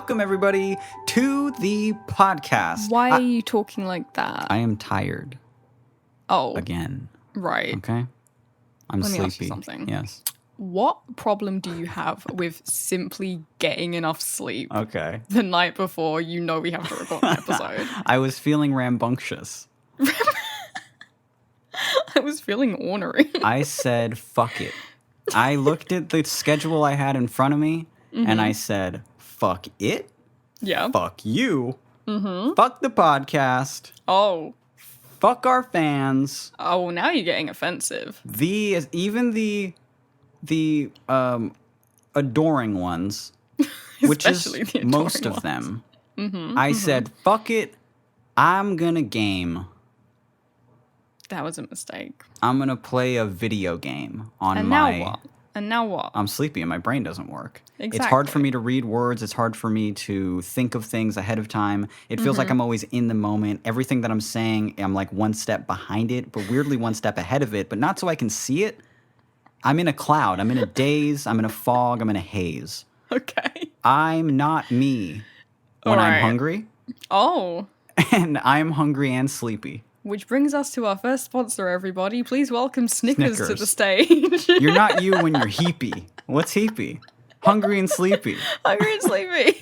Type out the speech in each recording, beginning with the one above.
welcome everybody to the podcast. Why are you talking like that? I am tired. Oh. Again. Right. Okay? I'm Let me sleepy. ask you something. Yes. What problem do you have with simply getting enough sleep Okay. the night before you know we have to record an episode? I was feeling rambunctious. I was feeling ornery. I said, fuck it. I looked at the schedule I had in front of me, and I said, fuck it. Yeah. Fuck you. Fuck the podcast. Oh. Fuck our fans. Oh, now you're getting offensive. Even the adoring ones, which is Especially the most adoring of them. I said, fuck it. I'm gonna game. That was a mistake. I'm gonna play a video game on And my... now what? And now what? I'm sleepy and my brain doesn't work. Exactly. It's hard for me to read words. It's hard for me to think of things ahead of time. It feels like I'm always in the moment. Everything that I'm saying, I'm like one step behind it, but weirdly one step ahead of it, but not so I can see it. I'm in a cloud. I'm in a daze. I'm in a fog. I'm in a haze. Okay. I'm not me when I'm Alright. hungry, Oh. and I'm hungry and sleepy. Which brings us to our first sponsor, everybody. Please welcome Snickers to Snickers. the stage. You're not you when you're heapy. What's heapy? Hungry and sleepy. Hungry and sleepy.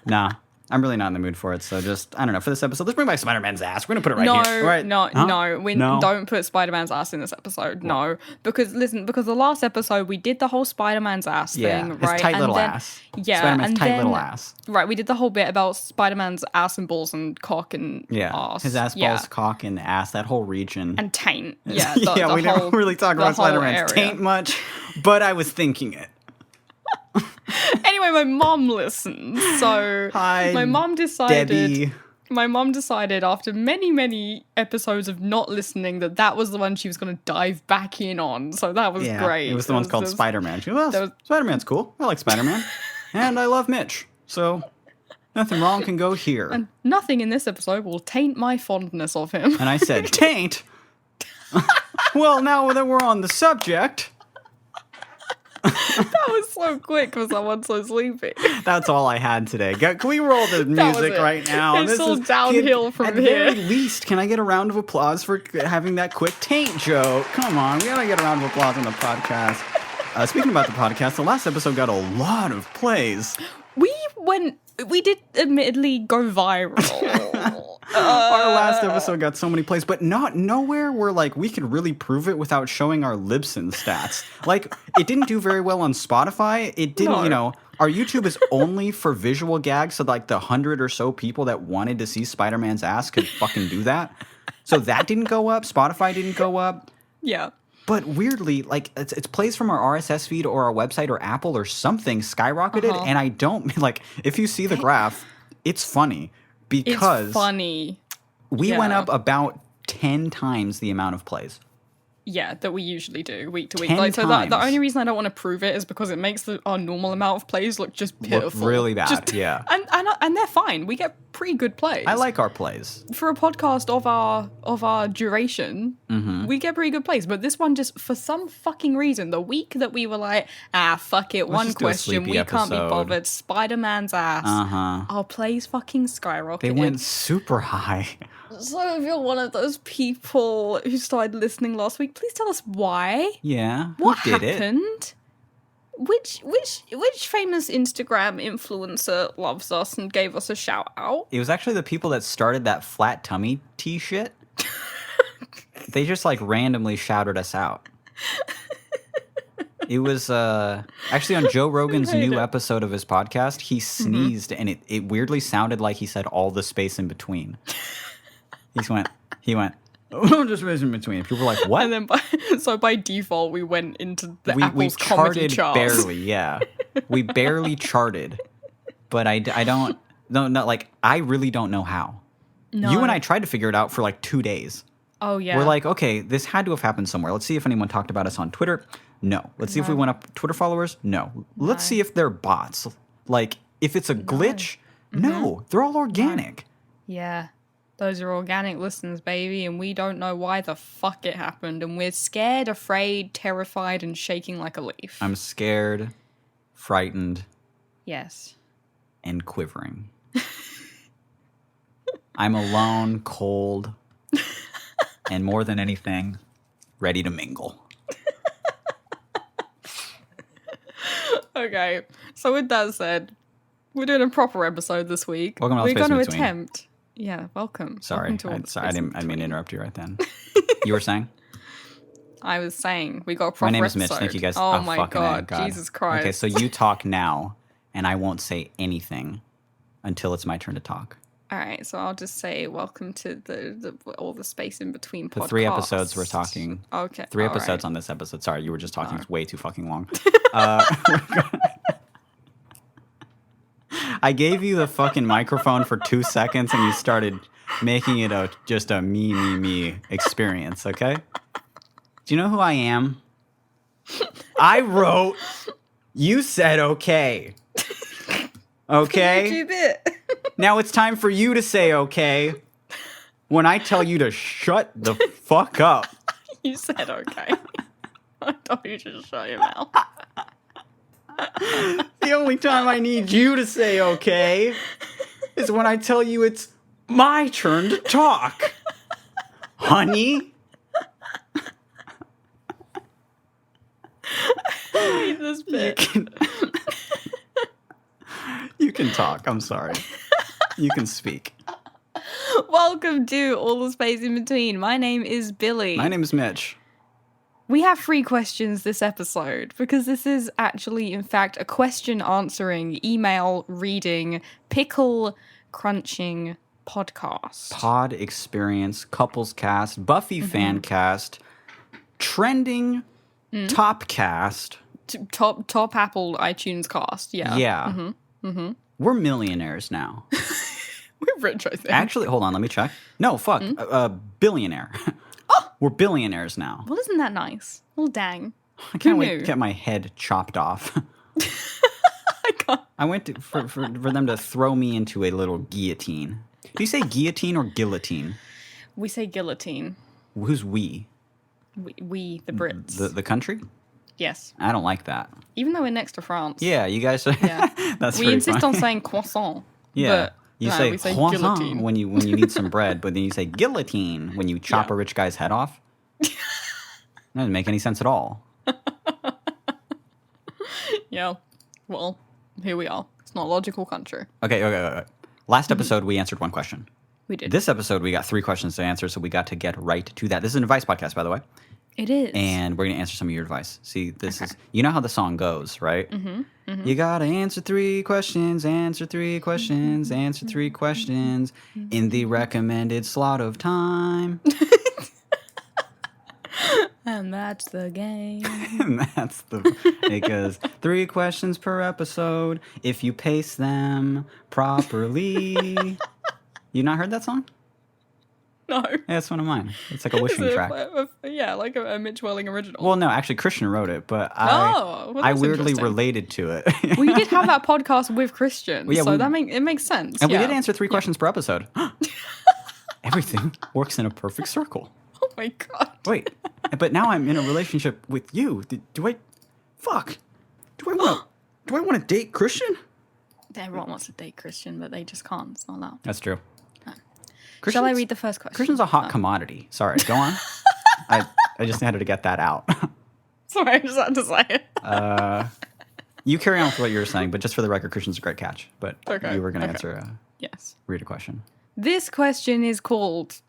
Nah, I'm really not in the mood for it. So just, I don't know, for this episode, let's bring back Spider-Man's ass. We're going to put it right here. Right? No, Huh? no. We No? don't put Spider-Man's ass in this episode. No. Because the last episode we did the whole Spider-Man's ass Yeah, thing, his right? tight And little then- ass. Yeah. Spider-Man's and tight then, little ass. Right, we did the whole bit about Spider-Man's ass and balls and cock and Yeah, ass. his ass, Yeah. balls, cock, and ass, that whole region. And taint. Yeah, Yeah, we whole, didn't really talk the about whole Spider-Man's area. taint much, but I was thinking it. Anyway, my mom listens, so Hi, my mom decided. Debbie. My mom decided after many episodes of not listening that was the one she was going to dive back in on. So that was Yeah, great. it was the one called Spider-Man. She goes, well, was- Spider-Man's cool. I like Spider-Man. And I love Mitch. So nothing wrong can go here. And nothing in this episode will taint my fondness of him. And I said, taint? Well, now that we're on the subject, That was so quick for someone so sleepy. that's all I had today. Can we roll the was music it. right now? It's all downhill from at here. At very least, can I get a round of applause for having that quick taint joke? Come on, we gotta get a round of applause on the podcast. Speaking about the podcast, the last episode got a lot of plays. We did admittedly go viral. Our last episode got so many plays, but nowhere where like we could really prove it without showing our Libsyn stats. Like it didn't do very well on Spotify. It didn't, No. our YouTube is only for visual gags, so like the 100 or so people that wanted to see Spider-Man's ass could fucking do that. So that didn't go up. Spotify didn't go up. Yeah. But weirdly, like it's plays from our RSS feed or our website or Apple or something skyrocketed, and I don't like if you see the graph, it's funny because It's funny. we Yeah. went up about 10 times the amount of plays. Yeah, that we usually do week to week. 10 Like, so the times. only reason I don't want to prove it is because it makes our normal amount of plays look just pitiful. really bad, Just- yeah. And they're fine. We get pretty good plays. I like our plays. For a podcast of our duration, Mm-hmm. we get pretty good plays. But this one just for some fucking reason, the week that we were like, fuck it, one just do a question, sleepy we can't be episode. bothered. Spider-Man's ass. Our plays fucking skyrocketed. They went super high. So if you're one of those people who started listening last week, please tell us why. Yeah, What who did it? happened? Which famous Instagram influencer loves us and gave us a shout out? It was actually the people that started that flat tummy tea shit. They just like randomly shouted us out. It was actually on Joe Rogan's hate new it. episode of his podcast. He sneezed and it weirdly sounded like he said all the space in between. He went, oh, just space in between. People were like, what? And then by default we went into the we Apple's comedy charted charts. barely, yeah. We barely charted. But I don't, no, like, I really don't know how. No. You and I tried to figure it out for like 2 days. Oh yeah. We're like, okay, this had to have happened somewhere. Let's see if anyone talked about us on Twitter. No. Let's see if we went up Twitter followers. No. Let's see if they're bots. Like, if it's a glitch. No. They're all organic. yeah. Those are organic listens, baby, and we don't know why the fuck it happened, and we're scared, afraid, terrified, and shaking like a leaf. I'm scared, frightened, Yes. and quivering. I'm alone, cold, and more than anything, ready to mingle. Okay, so with that said, we're doing a proper episode this week. Welcome to All the We're Space going in to Between. attempt. Yeah, welcome. Sorry, Welcome to All the I Space in didn't mean to Between. interrupt you right then. You were saying? I was saying we got a proper My name is episode. Mitch. Thank you guys. Oh my fucking god, God. Jesus Christ. Okay, so you talk now, and I won't say anything until it's my turn to talk. All right, so I'll just say welcome to the All the Space in Between podcast. The 3 episodes we're talking. Okay. 3 all episodes right. on this episode. Sorry, you were just talking way too fucking long. I gave you the fucking microphone for 2 seconds and you started making it just a me experience, okay? Do you know who I am? I wrote, you said okay. Okay? You did. Now it's time for you to say okay when I tell you to shut the fuck up. You said okay. I told you to shut your mouth. The only time I need you to say okay is when I tell you it's my turn to talk. Honey? I hate this bit. You can talk. I'm sorry. You can speak. Welcome to All the Space in Between. My name is Billy. My name is Mitch. We have 3 questions this episode because this is actually, in fact, a question answering, email reading, pickle crunching podcast. Pod experience, couples cast, Buffy fan cast, trending top cast. Top Apple iTunes cast. Yeah. Yeah. We're millionaires now. We're rich, I think. Actually, hold on, let me check. No, fuck. Billionaire. We're billionaires now. Well, isn't that nice? Well, dang. I can't wait knew? to get my head chopped off. I can't. I went to, for them to throw me into a little guillotine. Do you say guillotine or guillotine? We say guillotine. Who's we? We the Brits. The country? Yes. I don't like that. Even though we're next to France. Yeah, you guys. Yeah. That's We pretty insist funny. on saying croissant. Yeah. But You no, say, we say croissant guillotine. when you need some bread, but then you say guillotine when you chop a rich guy's head off. That doesn't make any sense at all. Yeah. Well, here we are. It's not a logical country. Okay. Last episode, we answered 1 question. We did. This episode, we got 3 questions to answer, so we got to get right to that. This is an advice podcast, by the way. It is. And we're going to answer some of your advice. See, this is, you know how the song goes, right? You got to answer 3 questions, answer 3 questions, answer 3 questions in the recommended slot of time. And that's the game. And that's it goes 3 questions per episode if you pace them properly. You not heard that song? No. Yeah, it's one of mine. It's like a wishing Is it track. Yeah, like a Mitch Welling original. Well, no, actually, Christian wrote it, but well, I that's weirdly interesting. related to it. Well, you did have that podcast with Christian, Well, yeah, so we- it makes sense. And yeah. we did answer 3 questions per episode. Everything works in a perfect circle. Oh my god. Wait, but now I'm in a relationship with you. Do I want to date Christian? Everyone wants to date Christian, but they just can't. It's not allowed. That's true. Shall I read the first question? Christian's a hot commodity. Sorry, go on. I just had to get that out. Sorry, I just had to say it. You carry on with what you were saying, but just for the record, Christian's a great catch. But Okay, you were going to okay. answer Yes. read a question. This question is called,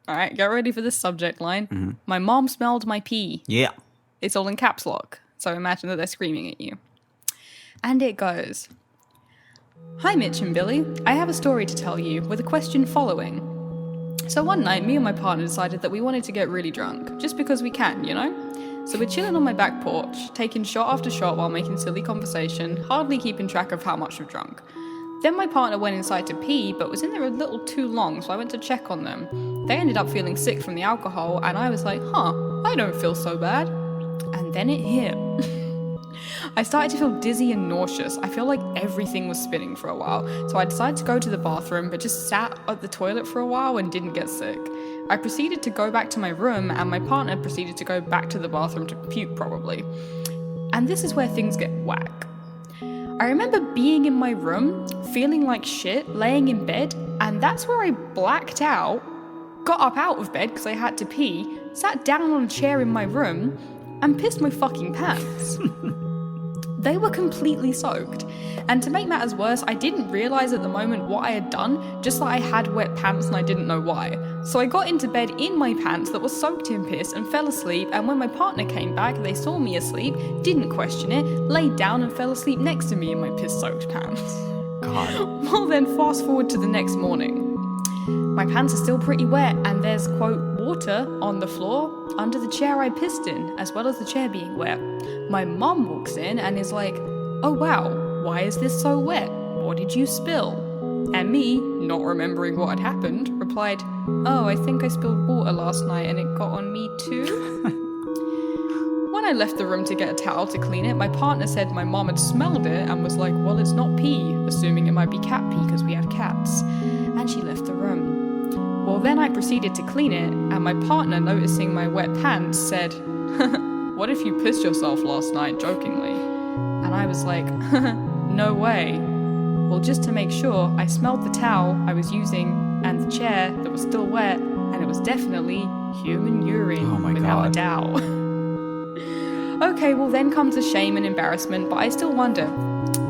all right, get ready for this subject line. My mom smelled my pee. Yeah. It's all in caps lock, so imagine that they're screaming at you. And it goes, Hi Mitch and Billy, I have a story to tell you with a question following. So one night, me and my partner decided that we wanted to get really drunk, just because we can, you know? So we're chilling on my back porch, taking shot after shot while making silly conversation, hardly keeping track of how much we've drunk. Then my partner went inside to pee, but was in there a little too long, so I went to check on them. They ended up feeling sick from the alcohol, and I was like, I don't feel so bad. And then it hit. I started to feel dizzy and nauseous. I feel like everything was spinning for a while, so I decided to go to the bathroom, but just sat at the toilet for a while and didn't get sick. I proceeded to go back to my room, and my partner proceeded to go back to the bathroom to puke, probably. And this is where things get whack. I remember being in my room, feeling like shit, laying in bed, and that's where I blacked out, got up out of bed because I had to pee, sat down on a chair in my room, and pissed my fucking pants. They were completely soaked. And to make matters worse, I didn't realise at the moment what I had done, just that I had wet pants and I didn't know why. So I got into bed in my pants that were soaked in piss and fell asleep, and when my partner came back, they saw me asleep, didn't question it, laid down and fell asleep next to me in my piss-soaked pants. God. Well then, fast forward to the next morning. My pants are still pretty wet, and there's, quote, water on the floor under the chair I pissed in, as well as the chair being wet. My mum walks in and is like, oh wow, why is this so wet? What did you spill? And me, not remembering what had happened, replied, oh, I think I spilled water last night and it got on me too. When I left the room to get a towel to clean it, my partner said my mom had smelled it and was like, well, it's not pee, assuming it might be cat pee because we have cats. And she left the room. Well, then I proceeded to clean it, and my partner, noticing my wet pants, said, what if you pissed yourself last night, jokingly? And I was like, no way. Well, just to make sure, I smelled the towel I was using and the chair that was still wet, and it was definitely human urine without a doubt. Okay, well then comes the shame and embarrassment, but I still wonder,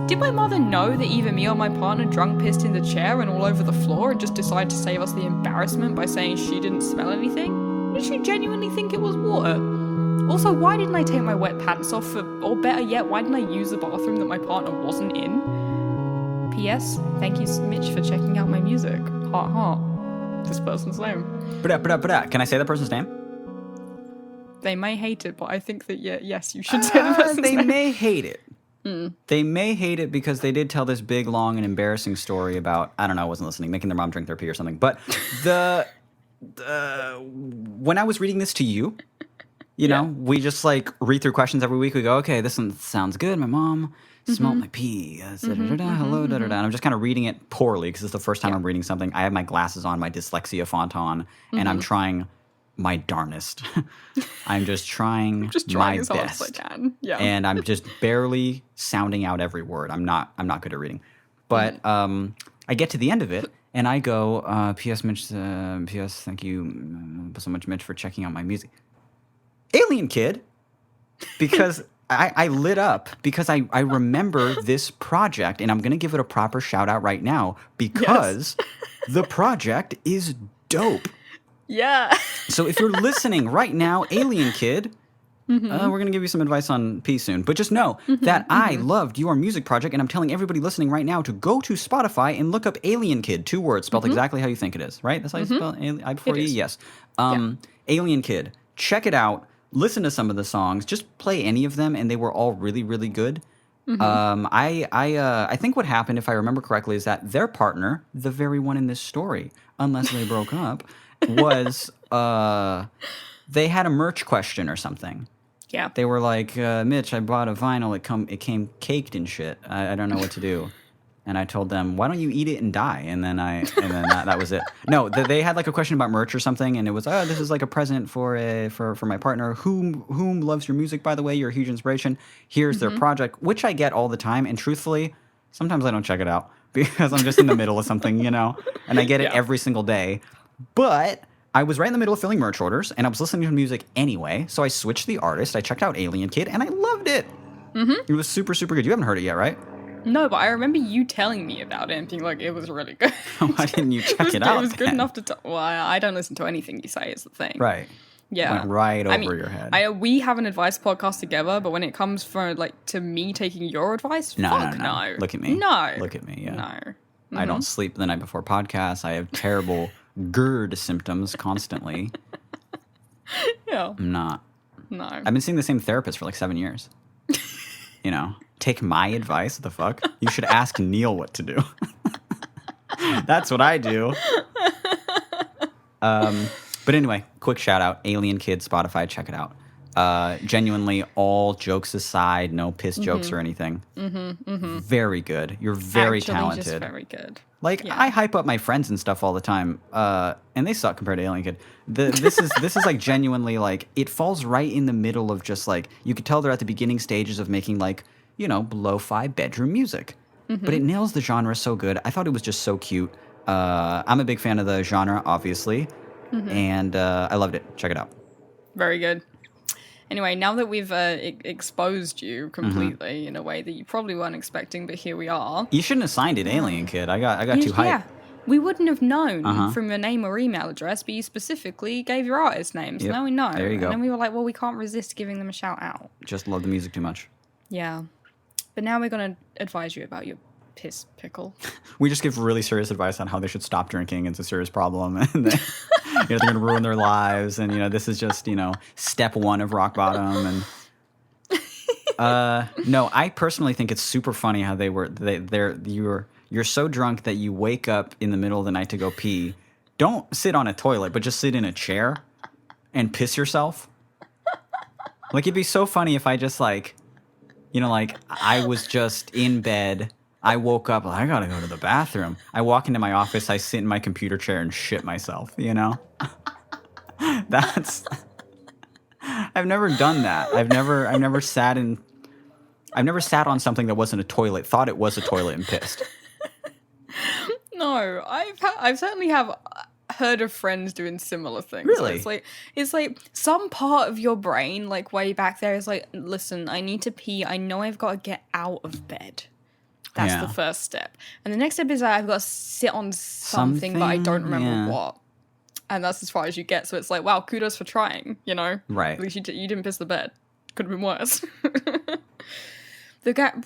did my mother know that either me or my partner drunk pissed in the chair and all over the floor and just decide to save us the embarrassment by saying she didn't smell anything? Or did she genuinely think it was water? Also, why didn't I take my wet pants off, or better yet, why didn't I use the bathroom that my partner wasn't in? P.S. Thank you, Mitch, for checking out my music. Heart, heart. This person's name. Can I say the person's name? They may hate it, but I think that, yes, you should say the person's They name. may hate it. They may hate it because they did tell this big, long, and embarrassing story about, I don't know, I wasn't listening, making their mom drink their pee or something. But when I was reading this to you, you know, we just like read through questions every week. We go, okay, this one sounds good. My mom smelled my pee. Hello, da da da. And I'm just kind of reading it poorly because it's the first time I'm reading something. I have my glasses on, my dyslexia font on, and I'm trying my darnest. I'm just trying my as hard best. as I can. Yeah. And I'm just barely sounding out every word. I'm not good at reading. But I get to the end of it and I go, P.S. Mitch, P.S. Thank you so much, Mitch, for checking out my music. Alien Kid, because I lit up because I remember this project, and I'm going to give it a proper shout out right now because the project is dope. Yeah. So if you're listening right now, Alien Kid, we're going to give you some advice on pee soon. But just know that I loved your music project, and I'm telling everybody listening right now to go to Spotify and look up Alien Kid, 2 words, spelled exactly how you think it is, right? That's how you spell I before E? Yes. Alien Kid. Check it out. Listen to some of the songs. Just play any of them, and they were all really, really good. I think what happened, if I remember correctly, is that their partner, the very one in this story, unless they broke up, was they had a merch question or something. Yeah. They were like, Mitch, I bought a vinyl. It came caked and shit. I don't know what to do. And I told them, why don't you eat it and die? And then that was it. No, they had like a question about merch or something, and it was, oh, this is like a present for my partner, whom loves your music, by the way. You're a huge inspiration. Here's their project, which I get all the time. And truthfully, sometimes I don't check it out because I'm just in the middle of something, you know, and I get it every single day. But I was right in the middle of filling merch orders, and I was listening to music anyway, so I switched the artist. I checked out Alien Kid, and I loved it. It was super, super good. You haven't heard it yet, right? No, but I remember you telling me about it and being like, it was really good. Why didn't you check it out? It was good enough to tell. Well, I don't listen to anything you say is the thing. Right. Yeah. Went right over your head. We have an advice podcast together, but when it comes to me taking your advice, no. no. Look at me. No. Look at me, yeah. No. I don't sleep the night before podcasts. I have terrible GERD symptoms constantly. Yeah. I'm not. No. I've been seeing the same therapist for like 7 years. You know, take my advice. What the fuck? You should ask Neil what to do. That's what I do. But anyway, quick shout out. Alien Kid, Spotify, check it out. Genuinely, all jokes aside, no piss jokes or anything. Very good. You're very talented. Just very good. Like, I hype up my friends and stuff all the time, and they suck compared to Alien Kid. This is like genuinely like, it falls right in the middle of just like, you could tell they're at the beginning stages of making like lo-fi bedroom music. But it nails the genre so good. I thought it was just so cute. I'm a big fan of the genre, obviously, and I loved it. Check it out. Very good. Anyway, now that we've exposed you completely in a way that you probably weren't expecting, but here we are. You shouldn't have signed it, Alien Kid. I got too hyped. Yeah, we wouldn't have known from your name or email address, but you specifically gave your artist name, so Yep. now we know. There you go. And then we were like, well, we can't resist giving them a shout out. Just love the music too much. Yeah. But now we're going to advise you about your piss pickle. We just give really serious advice on how they should stop drinking. It's a serious problem, and they're going to ruin their lives. And this is just step one of rock bottom. And no, I personally think it's super funny how you're so drunk that you wake up in the middle of the night to go pee. Don't sit on a toilet, but just sit in a chair and piss yourself. Like, it'd be so funny if I just I was just in bed. I woke up, I gotta go to the bathroom. I walk into my office, I sit in my computer chair and shit myself, That's... I've never done that. I've never sat on something that wasn't a toilet, thought it was a toilet and pissed. No, I've certainly have heard of friends doing similar things. Really? So it's like some part of your brain, like way back there, is like, listen, I need to pee. I know I've got to get out of bed. That's the first step. And the next step is I've got to sit on something but I don't remember what. And that's as far as you get. So it's like, wow, kudos for trying, Right. At least you didn't piss the bed. Could have been worse.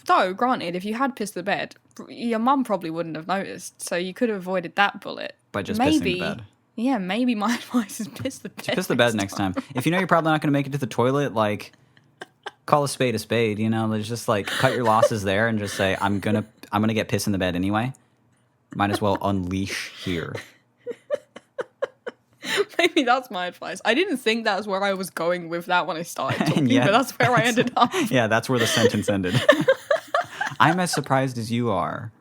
Though, granted, if you had pissed the bed, your mum probably wouldn't have noticed. So you could have avoided that bullet. By just pissing the bed. Yeah, maybe my advice is piss the bed. Just piss the bed next time. If you know you're probably not going to make it to the toilet, call a spade a spade, There's just cut your losses there and just say, I'm gonna get piss in the bed anyway. Might as well unleash here. Maybe that's my advice. I didn't think that's where I was going with that when I started talking, but that's where I ended up. Yeah, that's where the sentence ended. I'm as surprised as you are.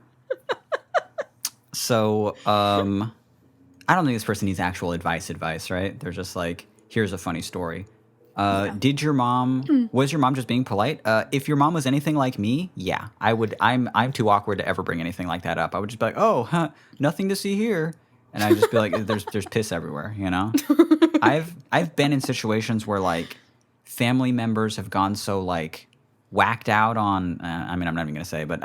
So, I don't think this person needs actual advice, right? They're just here's a funny story. Was your mom just being polite? If your mom was anything like me, yeah, I'm too awkward to ever bring anything like that up. I would just be like, oh, nothing to see here. And I'd just be like, there's piss everywhere, I've been in situations where family members have gone so whacked out on, I'm not even going to say, but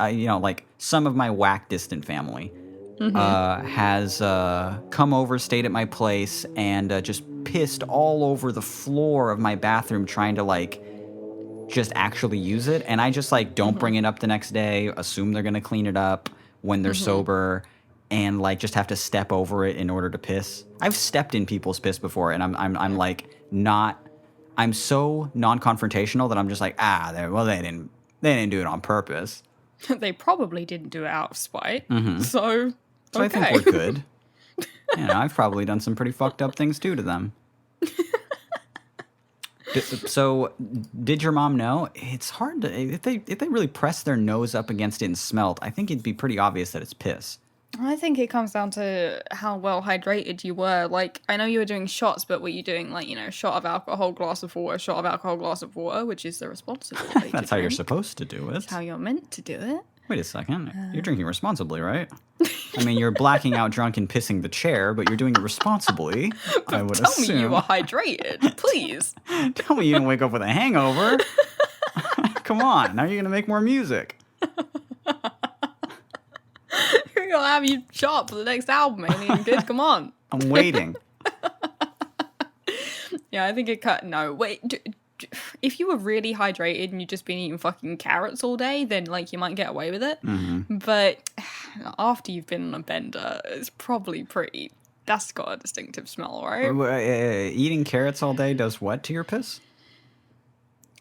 some of my whack distant family has come over, stayed at my place, and just pissed all over the floor of my bathroom trying to just actually use it. And I just don't bring it up the next day, assume they're going to clean it up when they're sober, and just have to step over it in order to piss. I've stepped in people's piss before, and I'm so non-confrontational that I'm just they didn't do it on purpose. They probably didn't do it out of spite. So I think we're good. I've probably done some pretty fucked up things too to them. So, did your mom know? It's hard to if they really press their nose up against it and smelt. I think it'd be pretty obvious that it's piss. I think it comes down to how well hydrated you were. I know you were doing shots, but were you doing shot of alcohol, glass of water, shot of alcohol, glass of water, which is the responsible way That's how you're supposed to do it. That's how you're meant to do it. Wait a second. You're drinking responsibly, right? I mean, you're blacking out drunk and pissing the chair, but you're doing it responsibly, I would assume. Tell me you were hydrated, please. Tell me you didn't wake up with a hangover. Come on, now you're going to make more music. You're going to have you shot for the next album, Alien Kid. Come on. I'm waiting. Yeah, I think it cut. No, wait. If you were really hydrated and you'd just been eating fucking carrots all day, then you might get away with it. But after you've been on a bender, it's probably that's got a distinctive smell, right? Eating carrots all day does what to your piss?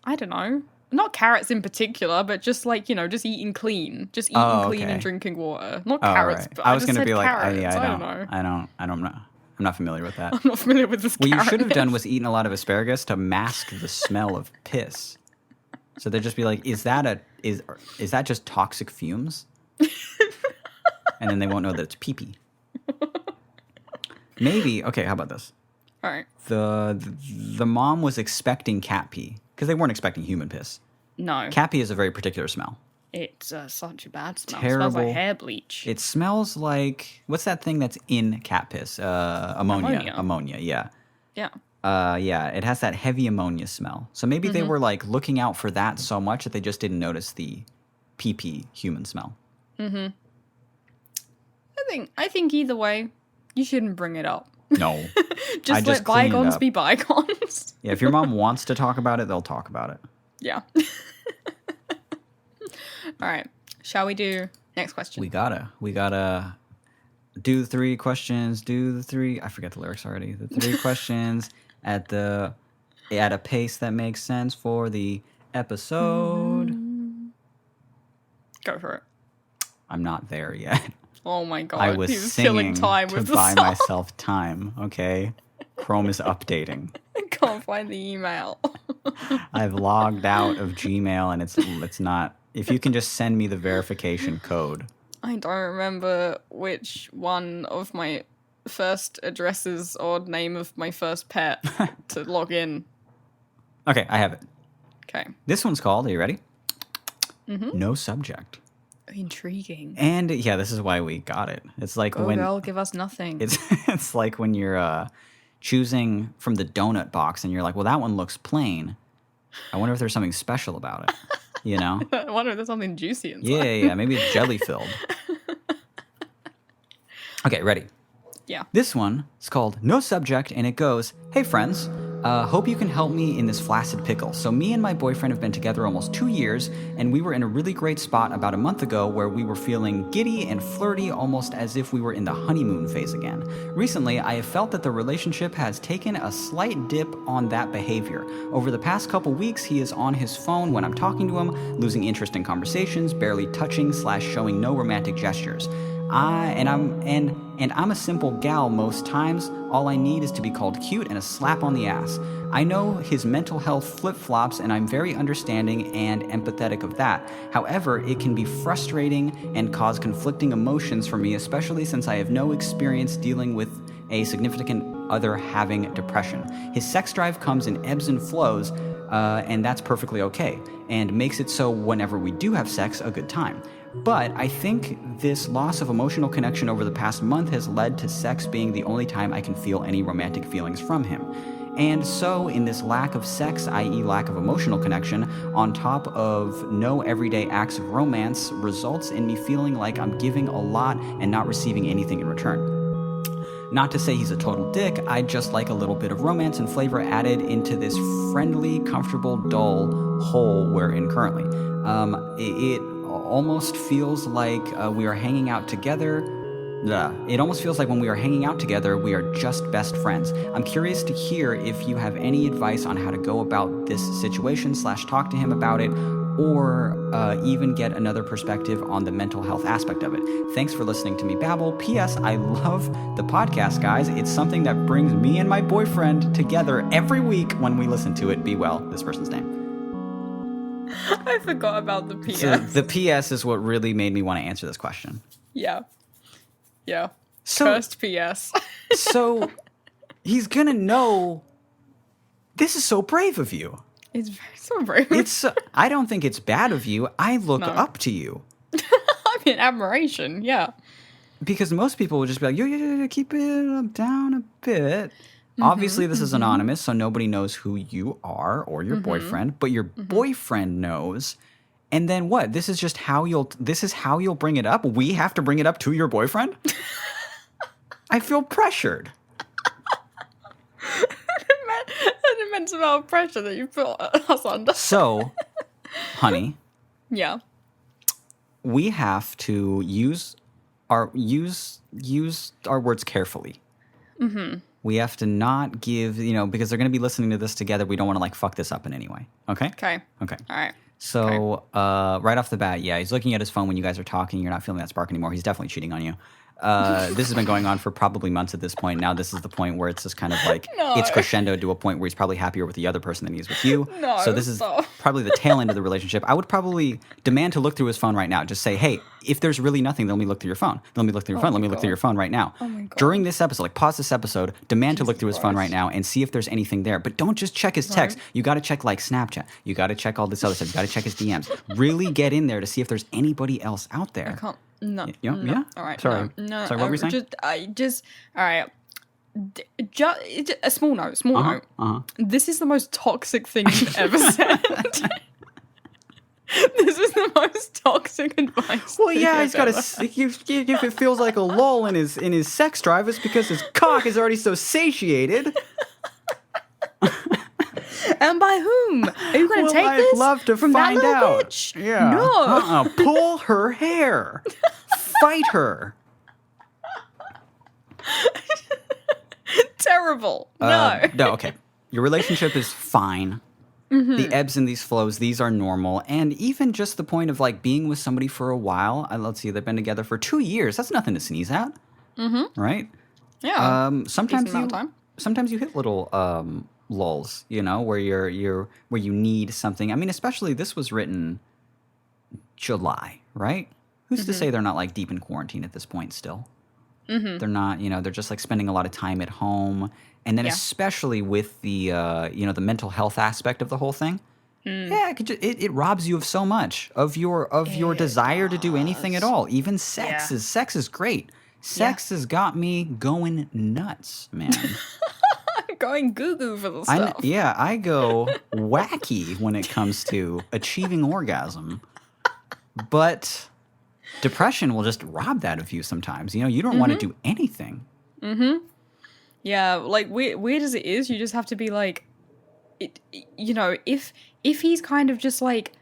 I don't know. Not carrots in particular, but just just eating clean. Just eating clean and drinking water. Not carrots, right. but I was going to be carrots. I don't know. I don't know. I'm not familiar with that. I'm not familiar with this. What you should have done was eaten a lot of asparagus to mask the smell of piss. So they'd just be like, is that just toxic fumes? And then they won't know that it's pee-pee. Maybe, okay, how about this? All right. The mom was expecting cat pee because they weren't expecting human piss. No. Cat pee is a very particular smell. It's such a bad smell. Terrible. It smells like hair bleach. It smells like, what's that thing that's in cat piss? Ammonia. Ammonia. Yeah. Yeah. Yeah, it has that heavy ammonia smell. So maybe they were like looking out for that so much that they just didn't notice the pee human smell. I think either way, you shouldn't bring it up. No. Just let bygones be bygones. Yeah, if your mom wants to talk about it, they'll talk about it. Yeah. All right. Shall we do next question? We gotta do the 3 questions, I forget the lyrics already. The 3 questions at a pace that makes sense for the episode. Go for it. I'm not there yet. Oh my god. I was He was singing filling time to with the buy song. myself time, okay? Chrome is updating. I can't find the email. I've logged out of Gmail and it's not. If you can just send me the verification code. I don't remember which one of my first addresses or name of my first pet to log in. Okay, I have it. Okay. This one's called, are you ready? No subject. Intriguing. And yeah, this is why we got it. It's like Go when girl, give us nothing. it's like when you're choosing from the donut box and you're like, well, that one looks plain. I wonder if there's something special about it. You know? I wonder if there's something juicy inside. Yeah. Maybe it's jelly filled. Okay, ready? Yeah. This one is called No Subject, and it goes, Hey friends, hope you can help me in this flaccid pickle. So me and my boyfriend have been together almost 2 years, and we were in a really great spot about a month ago where we were feeling giddy and flirty, almost as if we were in the honeymoon phase again. Recently, I have felt that the relationship has taken a slight dip on that behavior. Over the past couple weeks, he is on his phone when I'm talking to him, losing interest in conversations, barely touching / showing no romantic gestures. I'm a simple gal most times. All I need is to be called cute and a slap on the ass. I know his mental health flip-flops, and I'm very understanding and empathetic of that. However, it can be frustrating and cause conflicting emotions for me, especially since I have no experience dealing with a significant other having depression. His sex drive comes in ebbs and flows, and that's perfectly okay, and makes it so whenever we do have sex, a good time. But I think this loss of emotional connection over the past month has led to sex being the only time I can feel any romantic feelings from him. And so, in this lack of sex, i.e. lack of emotional connection, on top of no everyday acts of romance, results in me feeling like I'm giving a lot and not receiving anything in return. Not to say he's a total dick, I'd just like a little bit of romance and flavor added into this friendly, comfortable, dull hole we're in currently. It almost feels like we are hanging out together. It almost feels like when we are hanging out together, we are just best friends. I'm curious to hear if you have any advice on how to go about this situation / talk to him about it, or even get another perspective on the mental health aspect of it. Thanks for listening to me babble. P.S. I love the podcast, guys. It's something that brings me and my boyfriend together every week when we listen to it. Be well, this person's name. I forgot about the PS. So the PS is what really made me want to answer this question. Yeah. So, First PS. So he's gonna know. This is so brave of you. It's very so brave. I don't think it's bad of you. I look up to you. I mean, admiration, yeah. Because most people would just be like, yo, keep it down a bit. Obviously, this is anonymous, so nobody knows who you are or your boyfriend, but your boyfriend knows. And then what? This is how you'll bring it up? We have to bring it up to your boyfriend? I feel pressured. An immense amount of pressure that you put us under. So, honey. Yeah. We have to use our words carefully. We have to not give, because they're going to be listening to this together. We don't want to fuck this up in any way. Okay? Okay. All right. So, right off the bat, yeah, he's looking at his phone when you guys are talking. You're not feeling that spark anymore. He's definitely cheating on you. this has been going on for probably months at this point. Now this is the point where it's just kind of like No. it's crescendo to a point where he's probably happier with the other person than he is with you. No, So this is stop. probably the tail end of the relationship. I would probably demand to look through his phone right now. Just say, hey, if there's really nothing, then let me look through your phone. Let me look through your phone. Let me look through your phone right now. Oh my God. During this episode, like pause this episode, demand to look through his phone right Christ. now and see if there's anything there. But don't just check his text. You got to check like Snapchat. You got to check all this other stuff. You got to check his DMs. Really get in there to see if there's anybody else out there. I can't. No. Yeah? No. Yeah? All right. Sorry. No. Sorry, what were you saying? All right. A small note. This is the most toxic thing you've ever said. This is the most toxic advice. Well, yeah, he's got ever. if it feels like a lull in his sex drive, it's because his cock is already so satiated. And by whom? Are you going to take I'd this? love to from find that little out. bitch? Yeah. No. Pull her hair. Fight her. Terrible. No. No, okay. Your relationship is fine. The ebbs and these flows, these are normal. And even just the point of like being with somebody for a while, let's see, they've been together for 2 years. That's nothing to sneeze at. Right? Yeah. Sometimes Decent amount of time. sometimes you hit little lulls, where where you need something. I mean, especially this was written July, right? Who's to say they're not like deep in quarantine at this point still? They're not, they're just like spending a lot of time at home. And then Yeah. especially with the the mental health aspect of the whole thing. Yeah, it robs you of so much of your desire to do anything at all. Even sex Yeah. is great. Sex has got me going nuts, man. I'm going goo-goo for the stuff. I go wacky when it comes to achieving orgasm. But depression will just rob that of you sometimes. You don't want to do anything. Yeah, like weird as it is, you just have to be like, if he's kind of just like,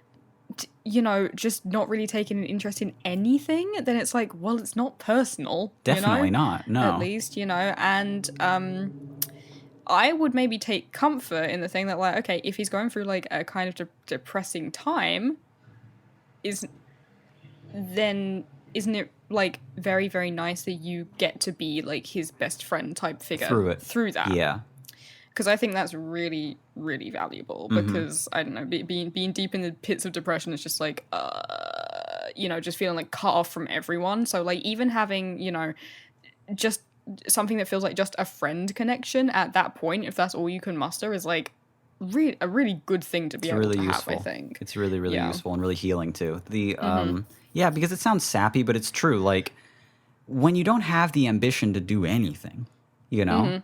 just not really taking an interest in anything, then it's like, well, it's not personal. Definitely not. No. At least, and I would maybe take comfort in the thing that like, okay, if he's going through like a kind of depressing time, then isn't it like very, very nice that you get to be like his best friend type figure through that? Yeah. Because I think that's really, really valuable. Because I don't know, being deep in the pits of depression is just like, just feeling like cut off from everyone. So like even having, just something that feels like just a friend connection at that point, if that's all you can muster, is like a really good thing to be able really to useful. have. I think It's really, really useful and really healing too. Yeah, because it sounds sappy, but it's true. Like when you don't have the ambition to do anything, you don't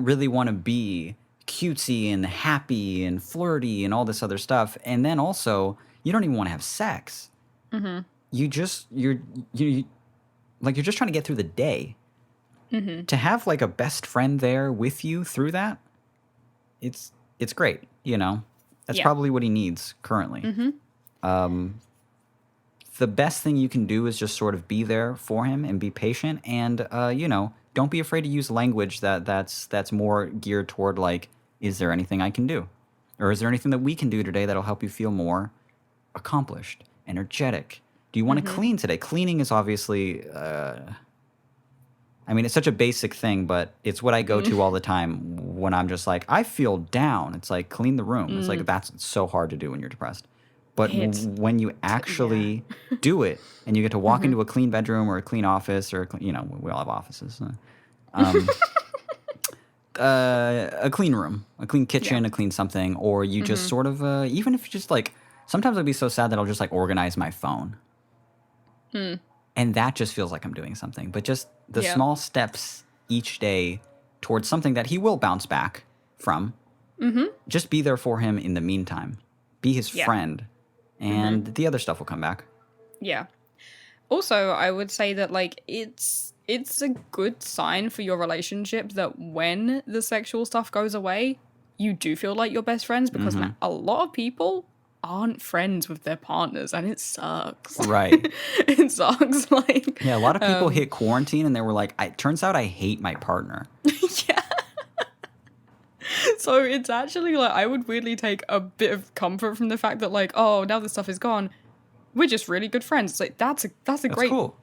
really want to be cutesy and happy and flirty and all this other stuff. And then also, you don't even want to have sex. You're just trying to get through the day. To have like a best friend there with you through that, it's great. That's probably what he needs currently. The best thing you can do is just sort of be there for him and be patient, and don't be afraid to use language that's more geared toward like, is there anything I can do, or is there anything that we can do today that'll help you feel more accomplished, energetic? Do you want to clean today? Cleaning is obviously, it's such a basic thing, but it's what I go to all the time when I'm just like, I feel down. It's like, clean the room. It's like, that's so hard to do when you're depressed. But when you actually do it and you get to walk into a clean bedroom or a clean office or, we all have offices. A clean room, a clean kitchen, a clean something, or you just sort of, even if you just like, sometimes I'd be so sad that I'll just like organize my phone. And that just feels like I'm doing something. But just the small steps each day towards something that he will bounce back from. Just be there for him in the meantime. Be his friend. And the other stuff will come back. Yeah. Also, I would say that like it's a good sign for your relationship that when the sexual stuff goes away, you do feel like you're best friends, because man, a lot of people aren't friends with their partners, and it sucks. Right. It sucks. Like, yeah, a lot of people hit quarantine and they were like, it turns out I hate my partner. yeah. So it's actually like, I would weirdly take a bit of comfort from the fact that like, oh, now this stuff is gone, we're just really good friends. It's like that's a great cool.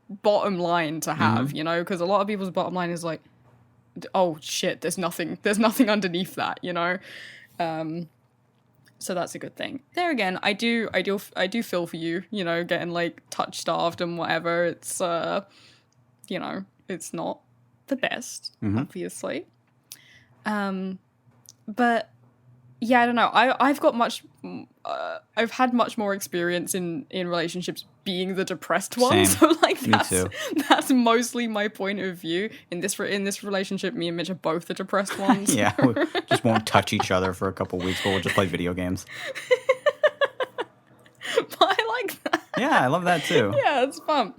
bottom line to have, you know, because a lot of people's bottom line is like, oh shit, there's nothing underneath that, you know. So that's a good thing. There again, I do feel for you, you know, getting like touch starved and whatever. It's you know, it's not the best, obviously. But yeah, I don't know. I've had much more experience in relationships being the depressed one. Same. So like Me too. that's mostly my point of view. In this relationship, me and Mitch are both the depressed ones. Yeah, we just won't touch each other for a couple weeks, but we'll just play video games. But I like that. Yeah, I love that too. Yeah, it's fun.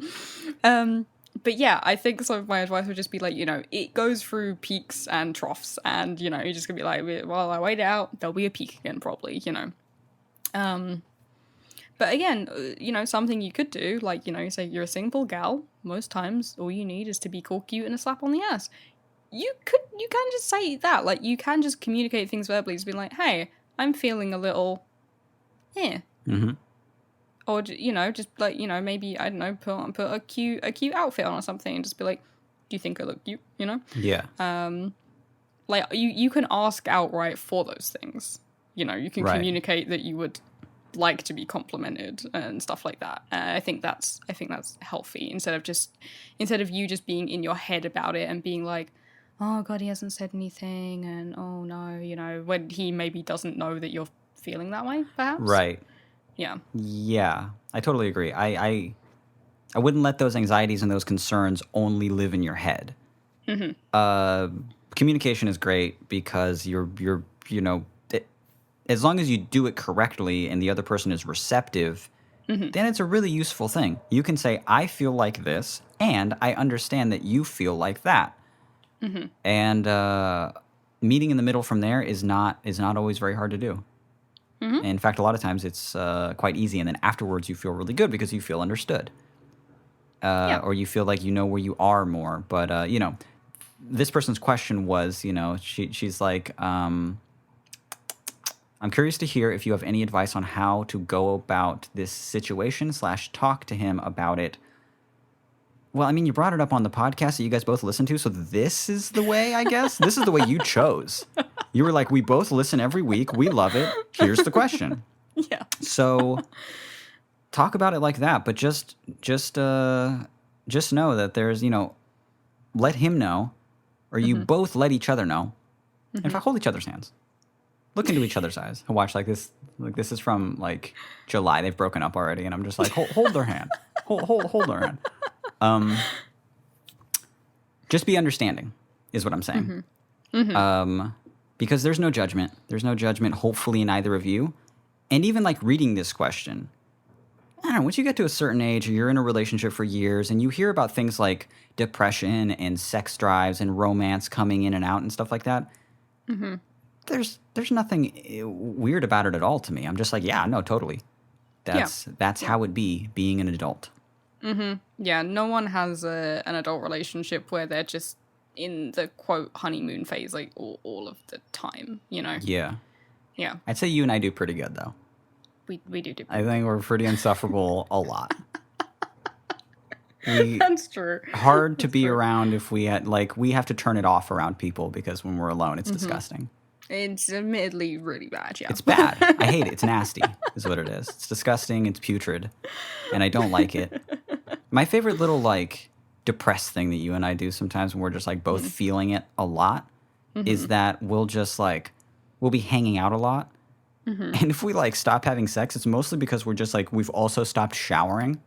But yeah, I think some of my advice would just be like, you know, it goes through peaks and troughs, and you know, you're just gonna be like, well, I wait it out, there'll be a peak again, probably, you know. But again, you know, something you could do, like, you know, you say you're a single gal. Most times, all you need is to be cool, cute, and a slap on the ass. You can just say that, like, you can just communicate things verbally, just be like, hey, I'm feeling a little, or, you know, just like, you know, maybe, I don't know, put a cute outfit on or something and just be like, do you think I look cute, you know? Yeah. Like, you can ask outright for those things. You know, you can Right. communicate that you would like to be complimented and stuff like that. I think that's healthy instead of you just being in your head about it and being like, oh God, he hasn't said anything, and oh no, you know, when he maybe doesn't know that you're feeling that way, perhaps. Right. Yeah. Yeah, I totally agree. I wouldn't let those anxieties and those concerns only live in your head. Communication is great because you're you know, as long as you do it correctly and the other person is receptive, then it's a really useful thing. You can say, I feel like this, and I understand that you feel like that. And meeting in the middle from there is not always very hard to do. In fact, a lot of times it's quite easy, and then afterwards you feel really good because you feel understood. Or you feel like you know where you are more. But, you know, this person's question was, you know, she's like, I'm curious to hear if you have any advice on how to go about this situation / talk to him about it. Well, I mean, you brought it up on the podcast that you guys both listen to, so this is the way, I guess. This is the way you chose. You were like, we both listen every week. We love it. Here's the question. Yeah. So talk about it like that, but just know that there's, you know, let him know, or you both let each other know. In fact, hold each other's hands. Look into each other's eyes and watch like this. Like this is from like July. They've broken up already, and I'm just like, hold their hand. Hold their hand. Just be understanding is what I'm saying. Because there's no judgment. There's no judgment, hopefully, in either of you. And even like reading this question, I don't know, once you get to a certain age or you're in a relationship for years and you hear about things like depression and sex drives and romance coming in and out and stuff like that, there's nothing weird about it at all to me. I'm just like, yeah, no, totally. That's how it be being an adult. Yeah, no one has an adult relationship where they're just in the quote honeymoon phase like all of the time, you know? Yeah. Yeah. I'd say you and I do pretty good, though. We do. I think we're pretty insufferable a lot. That's true. Hard to be around if we had, like, we have to turn it off around people because when we're alone, it's disgusting. It's admittedly really bad, yeah. It's bad. I hate it. It's nasty, is what it is. It's disgusting. It's putrid. And I don't like it. My favorite little, like, depressed thing that you and I do sometimes when we're just, like, both feeling it a lot is that we'll just, like, we'll be hanging out a lot. And if we, like, stop having sex, it's mostly because we're just, like, we've also stopped showering.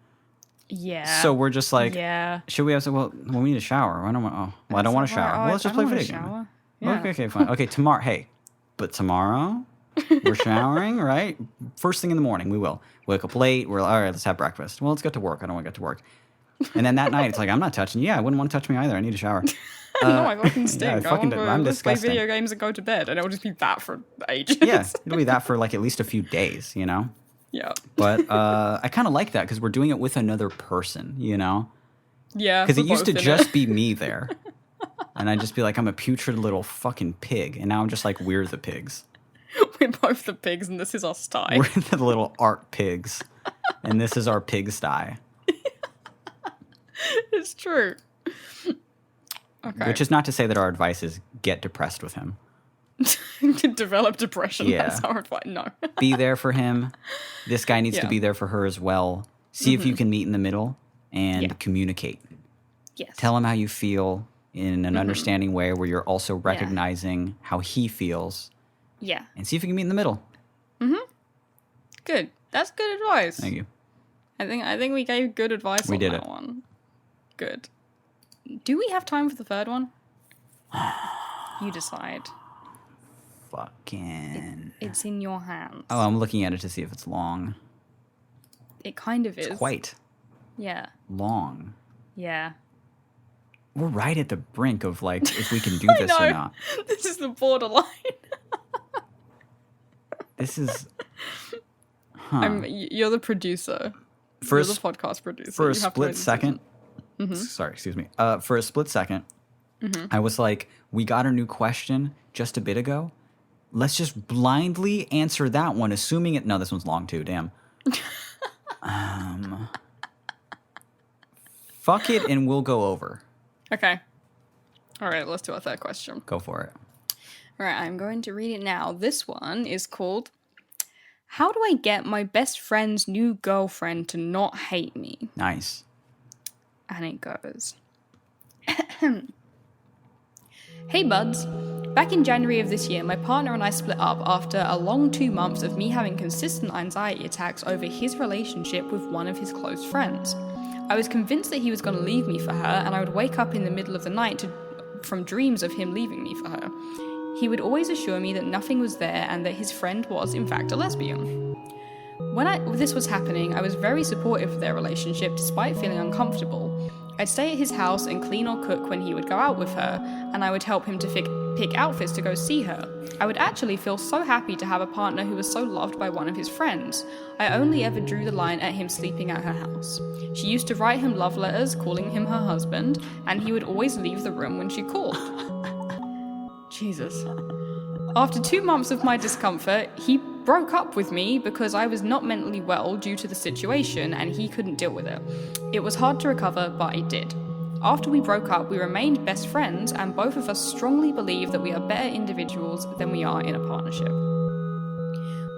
Yeah. So we're just like, yeah. should we have to, well, we need a shower. I don't want, I don't want to shower. Well, let's just play video games. Yeah. Okay, fine. Okay, tomorrow, but tomorrow we're showering, right? First thing in the morning, we will. Wake up late, we're all right, let's have breakfast. Well, let's get to work. I don't want to get to work. And then that night, it's like, I'm not touching you. Yeah, I wouldn't want to touch me either. I need a shower. No, I fucking stink. Yeah, I'm let's play disgusting. video games and go to bed, and it'll just be that for ages. Yeah, it'll be that for like at least a few days, you know? Yeah. But I kind of like that because we're doing it with another person, you know? Yeah. Because it used to just be me there. And I'd just be like, I'm a putrid little fucking pig. And now I'm just like, we're the pigs. We're both the pigs, and this is our sty. We're the little art pigs. And this is our pigsty. It's true. Okay. Which is not to say that our advice is get depressed with him. To develop depression. Yeah. That's horrifying. No. Be there for him. This guy needs to Yeah. be there for her as well. See if you can meet in the middle and Yeah. communicate. Yes. Tell him how you feel in an understanding way where you're also recognizing how he feels Yeah. and see if you can meet in the middle. Good. That's good advice. Thank you. I think we gave good advice We on did that it. one. Good. Do we have time for the third one? You decide. Fucking. It's in your hands. Oh, I'm looking at it to see if it's long. It kind of is. It's quite Yeah. long. Yeah. We're right at the brink of like if we can do this know. or not. This is the borderline. This is. Huh. You're the producer. For You're a the s- podcast producer. for a You have to make split the second. decision. Sorry, excuse me. For a split second, I was like, we got a new question just a bit ago. Let's just blindly answer that one, assuming it. No, this one's long too. Damn. Fuck it, and we'll go over. Okay. All right, let's do our third question. Go for it. All right, I'm going to read it now. This one is called How Do I Get My Best Friend's New Girlfriend to Not Hate Me? Nice. And it goes Hey buds. Back in January of this year, my partner and I split up after a long 2 months of me having consistent anxiety attacks over his relationship with one of his close friends. I was convinced that he was going to leave me for her, and I would wake up in the middle of the night from dreams of him leaving me for her. He would always assure me that nothing was there and that his friend was, in fact, a lesbian. When this was happening, I was very supportive of their relationship despite feeling uncomfortable. I'd stay at his house and clean or cook when he would go out with her, and I would help him to pick outfits to go see her. I would actually feel so happy to have a partner who was so loved by one of his friends. I only ever drew the line at him sleeping at her house. She used to write him love letters calling him her husband, and he would always leave the room when she called. Jesus. After 2 months of my discomfort, he broke up with me because I was not mentally well due to the situation and he couldn't deal with it. It was hard to recover, but I did. After we broke up, we remained best friends, and both of us strongly believe that we are better individuals than we are in a partnership.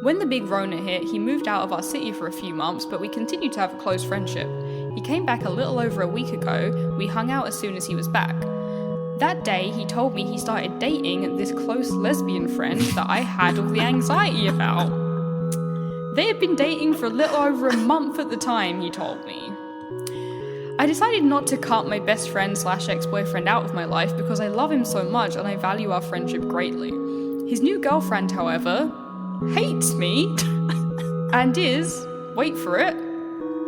When the big Rona hit, he moved out of our city for a few months, but we continued to have a close friendship. He came back a little over a week ago. We hung out as soon as he was back. That day, he told me he started dating this close lesbian friend that I had all the anxiety about. They had been dating for a little over a month at the time, he told me. I decided not to cut my best friend / ex-boyfriend out of my life because I love him so much and I value our friendship greatly. His new girlfriend, however, hates me and is, wait for it,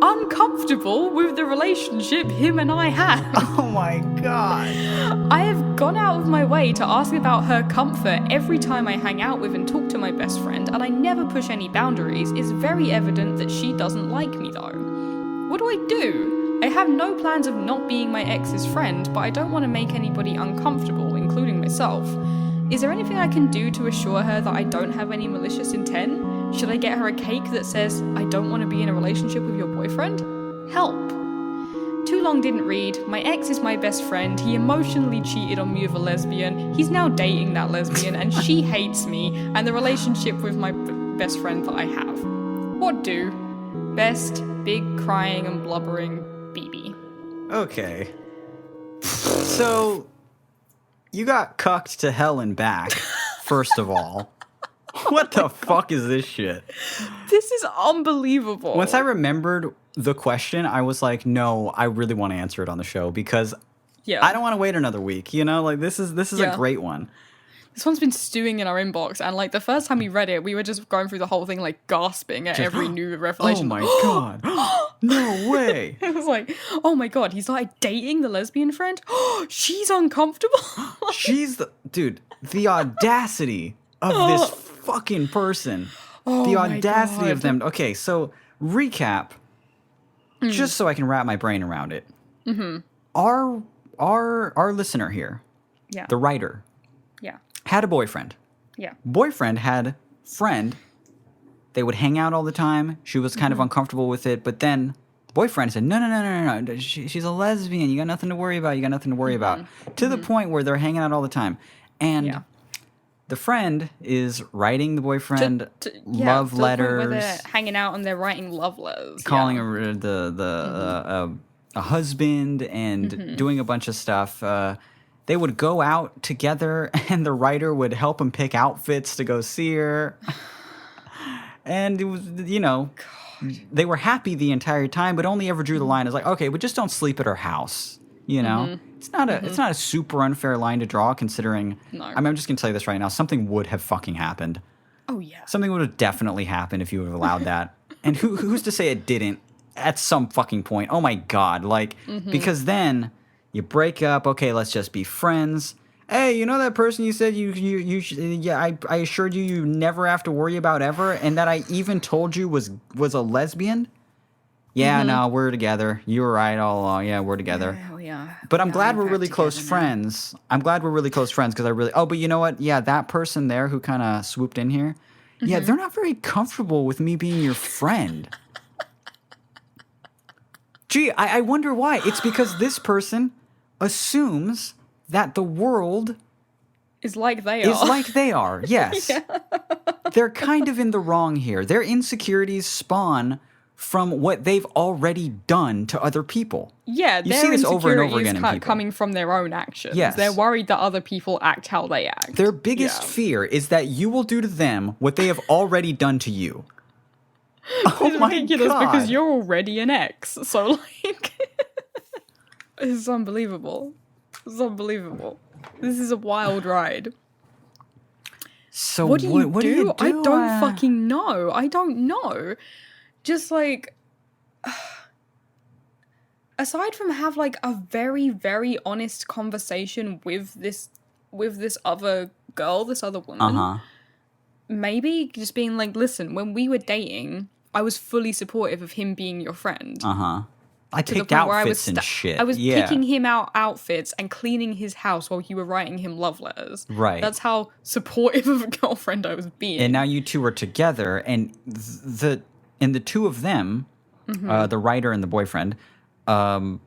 uncomfortable with the relationship him and I had. Oh my god. I have gone out of my way to ask about her comfort every time I hang out with and talk to my best friend, and I never push any boundaries. It's very evident that she doesn't like me though. What do I do? I have no plans of not being my ex's friend, but I don't want to make anybody uncomfortable, including myself. Is there anything I can do to assure her that I don't have any malicious intent? Should I get her a cake that says, I don't want to be in a relationship with your boyfriend? Help. Too long didn't read. My ex is my best friend. He emotionally cheated on me with a lesbian. He's now dating that lesbian and she hates me and the relationship with my best friend that I have. What do? Best, big crying and blubbering BB. Okay. So, you got cucked to hell and back, first of all. What the fuck is this shit? This is unbelievable. Once I remembered the question, I was like, no, I really want to answer it on the show because yeah. I don't want to wait another week. You know, like this is Yeah. a great one. This one's been stewing in our inbox, and like the first time we read it, we were just going through the whole thing, like gasping at every new revelation. Oh my god. No way. It was like, oh my god, he started dating the lesbian friend? She's uncomfortable. She's the audacity of this fucking person. Oh The my audacity of God. them. Okay, so recap, just so I can wrap my brain around it. Mm-hmm. Our listener here, Yeah. the writer, Yeah. had a boyfriend. Yeah. Boyfriend had friend. They would hang out all the time. She was kind of uncomfortable with it, but then boyfriend said, no. She's a lesbian. You got nothing to worry about. You got nothing to worry about. To the point where they're hanging out all the time. And the friend is writing the boyfriend love to the point letters. where they're hanging out and they're writing love letters. Calling her a husband and doing a bunch of stuff. They would go out together and the writer would help him pick outfits to go see her. And it was, they were happy the entire time, but only ever drew the line as like, okay, but just don't sleep at her house. It's not a super unfair line to draw, considering. No. I mean, I'm just gonna tell you this right now. Something would have fucking happened. Oh yeah. Something would have definitely happened if you would have allowed that. And who's to say it didn't at some fucking point? Oh my god! Because then you break up. Okay, let's just be friends. Hey, you know that person you said I assured you never have to worry about ever, and that I even told you was a lesbian? Yeah, no, we're together. You were right all along. Yeah, we're together. Yeah. But I'm glad we're really close friends. I'm glad we're really close friends because but you know what? Yeah, that person there who kind of swooped in here, yeah, they're not very comfortable with me being your friend. Gee, I wonder why. It's because this person assumes that the world is like they are. Yes. They're kind of in the wrong here. Their insecurities spawn from what they've already done to other people. Yeah, you see this over and over again in people. Coming from their own actions. Yes. They're worried that other people act how they act. Their biggest fear is that you will do to them what they have already done to you. It's ridiculous because you're already an ex. So, this is unbelievable. This is unbelievable. This is a wild ride. So what do you do? I don't fucking know. I don't know. Just aside from have a very, very honest conversation with this other girl, this other woman, maybe just being like, listen, when we were dating, I was fully supportive of him being your friend. I picked outfits and shit. I was picking him out outfits and cleaning his house while you were writing him love letters. Right. That's how supportive of a girlfriend I was being. And now you two are together, and the two of them, the writer and the boyfriend, had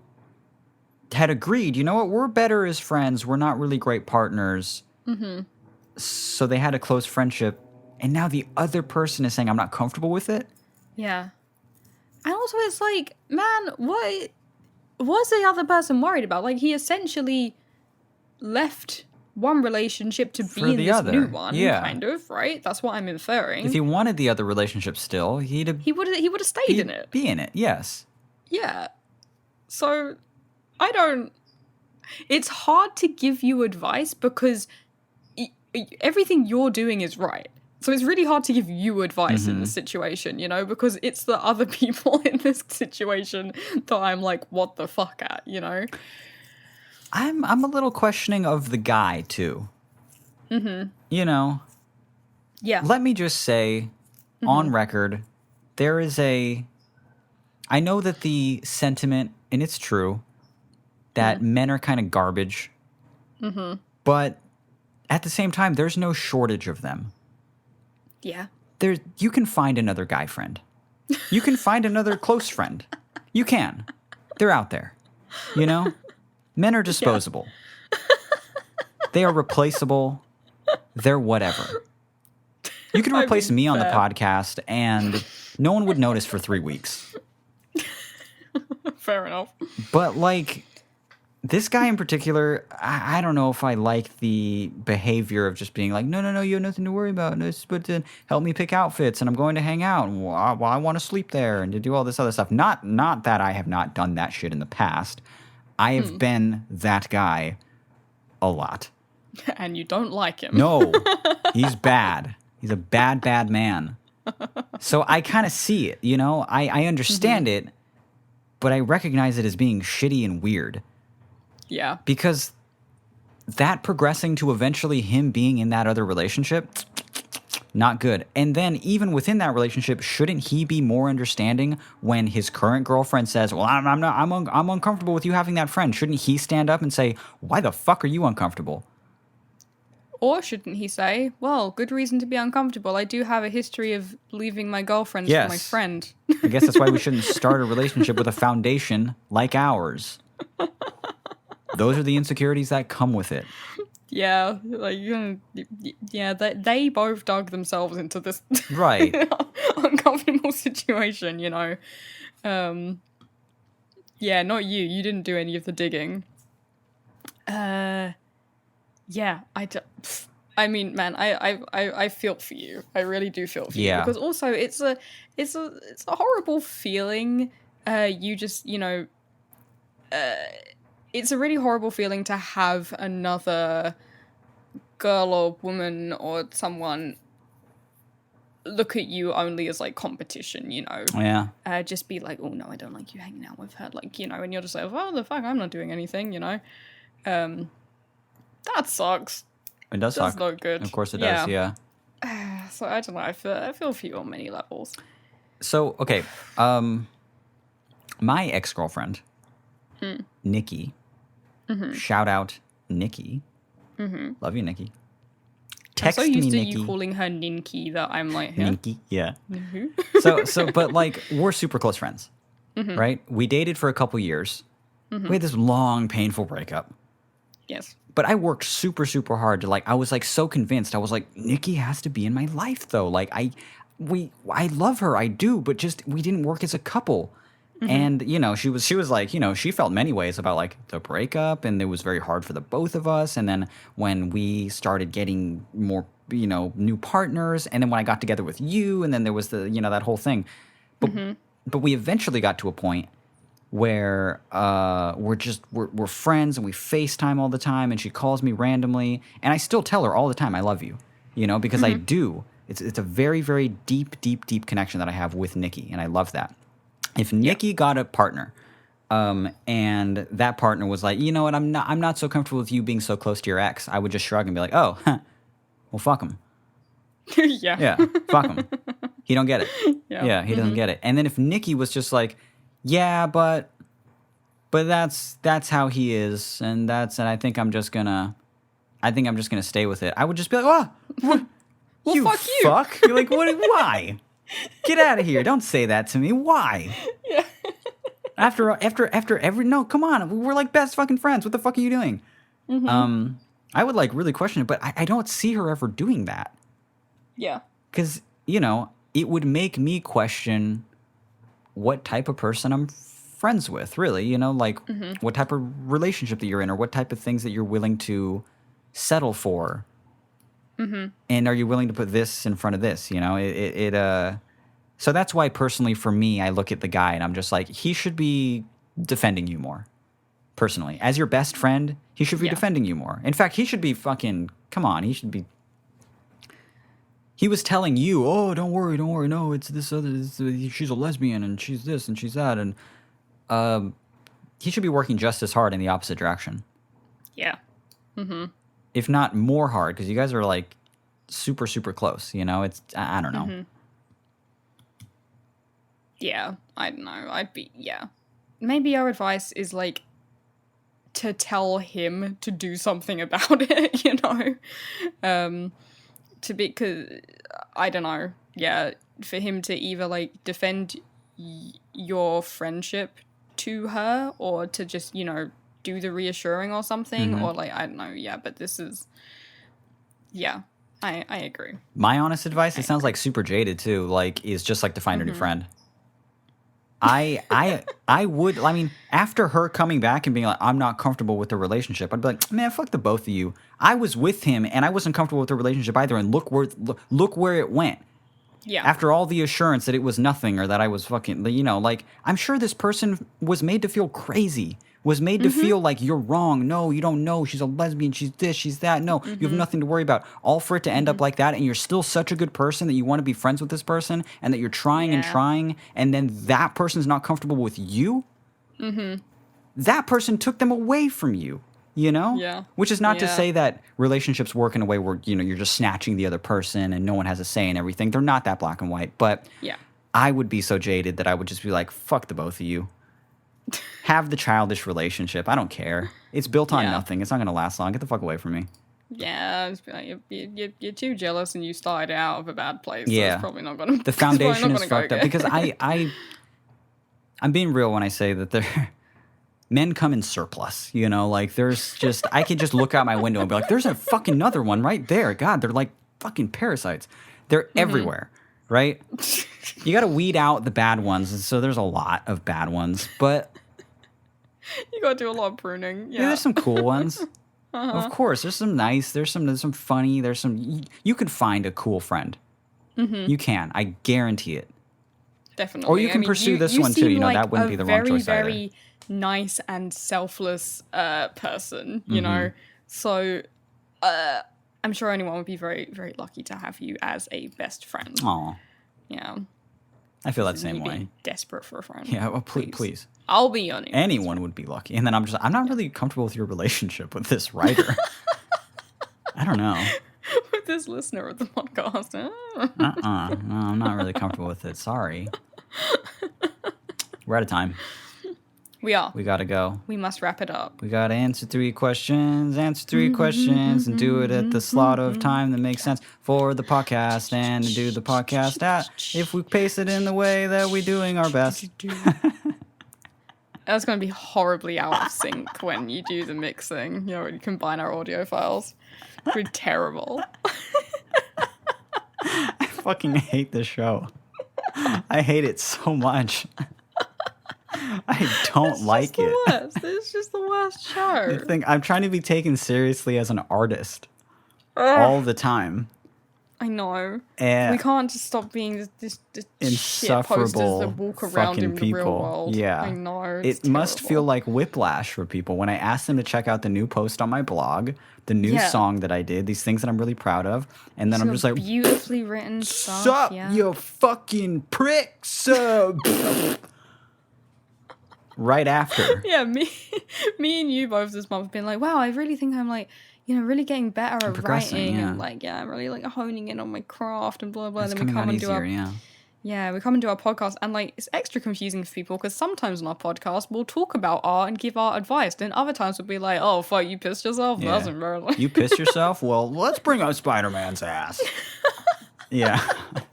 agreed, you know what, we're better as friends. We're not really great partners. So they had a close friendship, and now the other person is saying, I'm not comfortable with it. Yeah. And also it's like, man, what was the other person worried about? He essentially left one relationship to be in this new one, kind of, right? That's what I'm inferring. If he wanted the other relationship still, he would have stayed in it. Be in it, yes. Yeah. So it's hard to give you advice because everything you're doing is right. So it's really hard to give you advice in this situation, because it's the other people in this situation that I'm like, what the fuck at, I'm a little questioning of the guy too. Yeah. Let me just say, on record, there is I know that the sentiment, and it's true, that men are kind of garbage. But at the same time, there's no shortage of them. Yeah. You can find another guy friend. You can find another close friend. You can. They're out there. Men are disposable. They are replaceable. They're whatever. You can replace me on the podcast and no one would notice for 3 weeks. Fair enough. But this guy in particular, I don't know if I like the behavior of just being like, no, you have nothing to worry about. But to help me pick outfits, and I'm going to hang out, and I want to sleep there, and to do all this other stuff. Not that I have not done that shit in the past. I have been that guy a lot. And you don't like him. No, he's bad. He's a bad, bad man. So I kind of see it, I understand it, but I recognize it as being shitty and weird. Yeah. Because that progressing to eventually him being in that other relationship, not good. And then even within that relationship, shouldn't he be more understanding when his current girlfriend says, well, I'm uncomfortable with you having that friend? Shouldn't he stand up and say, why the fuck are you uncomfortable? Or shouldn't he say, well, good reason to be uncomfortable. I do have a history of leaving my girlfriends for my Yes. friend. I guess that's why we shouldn't start a relationship with a foundation like ours. Those are the insecurities that come with it. Yeah, like, yeah, they both dug themselves into this Right. uncomfortable situation, you know. Yeah, not you. You didn't do any of the digging. Yeah, I mean, man, I feel for you. I really do feel for you Yeah. because also it's a horrible feeling. You just it's a really horrible feeling to have another girl or woman or someone look at you only as like competition, you know. Yeah. Just be like, oh no, I don't like you hanging out with her, like, you know, and you're just like, well, the fuck, I'm not doing anything, you know. That sucks. It does That's suck. not good. Of course it does, yeah. So I don't know. I feel for you on many levels. So, okay. My ex-girlfriend, Nikki, shout out Nikki. Love you, Nikki. Text I'm so used me, to Nikki. you calling her Ninky that I'm like, yeah. Nikki, yeah. But like, we're super close friends, right? We dated for a couple years. We had this long, painful breakup. Yes. But I worked super, super hard to I was like so convinced. I was like, Nikki has to be in my life though. Like I love her, I do, but just we didn't work as a couple. And you know, she was like, you know, she felt many ways about like the breakup, and it was very hard for the both of us. And then when we started getting more, you know, new partners, and then when I got together with you, and then there was the, you know, that whole thing. But we eventually got to a point where we're friends and we FaceTime all the time, and she calls me randomly, and I still tell her all the time I love you, you know, because I do. It's a very, very deep connection that I have with Nikki, and I love that. If Nikki got a partner, and that partner was like, you know what, I'm not so comfortable with you being so close to your ex, I would just shrug and be like, oh, well, fuck him. Yeah, fuck him. He don't get it. Yeah, he doesn't get it. And then if Nikki was just like, yeah, but that's how he is, and I think I'm just gonna stay with it. I would just be like, oh, Well, you fuck you. fuck. You're like, what? Why? Get out of here! Don't say that to me. Why? Yeah. After every no, come on, we're like best fucking friends. What the fuck are you doing? I would like really question it, but I don't see her ever doing that. Yeah. Because, you know, it would make me question what type of person I'm friends with, really. You know, like what type of relationship that you're in, or what type of things that you're willing to settle for. And are you willing to put this in front of this? You know, so that's why personally for me, I look at the guy and I'm just like, he should be defending you more. Personally, as your best friend, he should be defending you more. In fact, he should be fucking, come on, he should be. He was telling you, oh, don't worry, no, it's this other, she's a lesbian, and she's this, and she's that, and he should be working just as hard in the opposite direction. Yeah. If not more hard, because you guys are, like, super, super close, you know? It's, I don't know. Yeah, I don't know. Maybe our advice is, like, to tell him to do something about it, you know? Because I don't know, for him to either like defend your friendship to her, or to just, you know, do the reassuring or something, or like, I don't know, but this is, I agree. My honest advice, it sounds like super jaded too, like, is just like to find a new friend. I would, I mean, after her coming back and being like, I'm not comfortable with the relationship, I'd be like, man, fuck the both of you. I was with him and I wasn't comfortable with the relationship either, and look where it went. Yeah. After all the assurance that it was nothing, or that I was fucking, you know, like, I'm sure this person was made to feel crazy, was made to feel like you're wrong. No, you don't know. She's a lesbian. She's this, she's that. No, you have nothing to worry about. All for it to end up like that, and you're still such a good person that you want to be friends with this person, and that you're trying and trying, and then that person's not comfortable with you. That person took them away from you. You know? Yeah. Which is not to say that relationships work in a way where, you know, you're just snatching the other person and no one has a say in everything. They're not that black and white. But I would be so jaded that I would just be like, fuck the both of you. Have the childish relationship. I don't care. It's built on nothing. It's not going to last long. Get the fuck away from me. Yeah, just be like, you're too jealous and you started out of a bad place. So Yeah. it's probably not going to. The foundation is go fucked up good. because I'm being real when I say that men come in surplus, you know, like there's just, I could just look out my window and be like, there's a fucking another one right there. God, they're like fucking parasites. They're everywhere, right? You got to weed out the bad ones. And so there's a lot of bad ones, but You got to do a lot of pruning. yeah, Yeah. there's some cool ones. Of course, there's some nice, there's some funny, there's some, you could find a cool friend. You can, I guarantee it. Definitely. Or you can pursue this one too. seem You know, like that wouldn't a be the wrong choice very nice and selfless person, you know? So I'm sure anyone would be very, very lucky to have you as a best friend. Aw, Yeah. I feel that Me same way. being desperate for a friend. Yeah, well, please. I'll be on it. Anyone would be lucky. And then I'm not really comfortable with your relationship with this writer. I don't know. With this listener of the podcast. No, I'm not really comfortable with it. Sorry. We're out of time. We are. We gotta go. We must wrap it up. We gotta answer 3 questions, and do it at the slot of time that makes sense for the podcast, and do the podcast at, if we pace it in the way that we're doing our best. That's going to be horribly out of sync when you do the mixing. You know, when you combine our audio files. It'd be terrible. I fucking hate this show. I hate it so much. I don't like it. It's just the worst show. I'm trying to be taken seriously as an artist all the time. I know. And we can't just stop being this shit posters insufferable that walk around fucking in the people. real world. Yeah. I know. It must feel like whiplash for people when I ask them to check out the new post on my blog, the new song that I did, these things that I'm really proud of, and then I'm just like, beautifully written stuff. Sup, yeah. you fucking pricks! Right after. Yeah, me and you both this month have been like, wow, I really think I'm like, you know, really getting better at writing, and like, I'm really like honing in on my craft and blah blah. It's And then we come and do easier, we come and do our podcast, and like it's extra confusing for people because sometimes on our podcast we'll talk about art and give art advice, then other times we'll be like, oh fuck, you pissed yourself. Yeah. That's embarrassing. You pissed yourself? Well, let's bring out Spider-Man's ass. Yeah,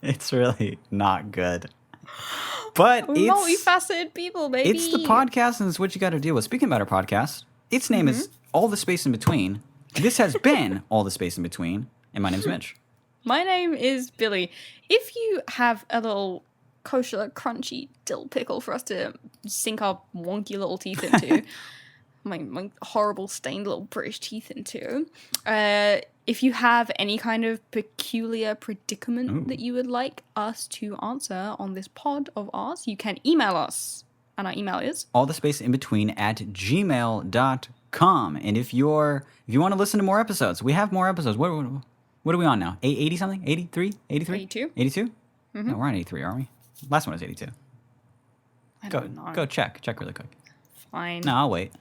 it's really not good. But We're multifaceted people, baby. It's the podcast, and it's what you got to deal with. Speaking about our podcast, its name is All the Space in Between. This has been All the Space in Between, and my name's Mitch. My name is Billy. If you have a little kosher, crunchy dill pickle for us to sink our wonky little teeth into, my horrible stained little British teeth into, if you have any kind of peculiar predicament that you would like us to answer on this pod of ours, you can email us. And our email is allthespaceinbetween@gmail.com. And if you want to listen to more episodes, we have more episodes. What are we on now? 80 something? 83? 83? 82. 82? No, we're on 83, aren't we? Last one was 82. I don't know. Go check really quick. Fine. No, I'll wait.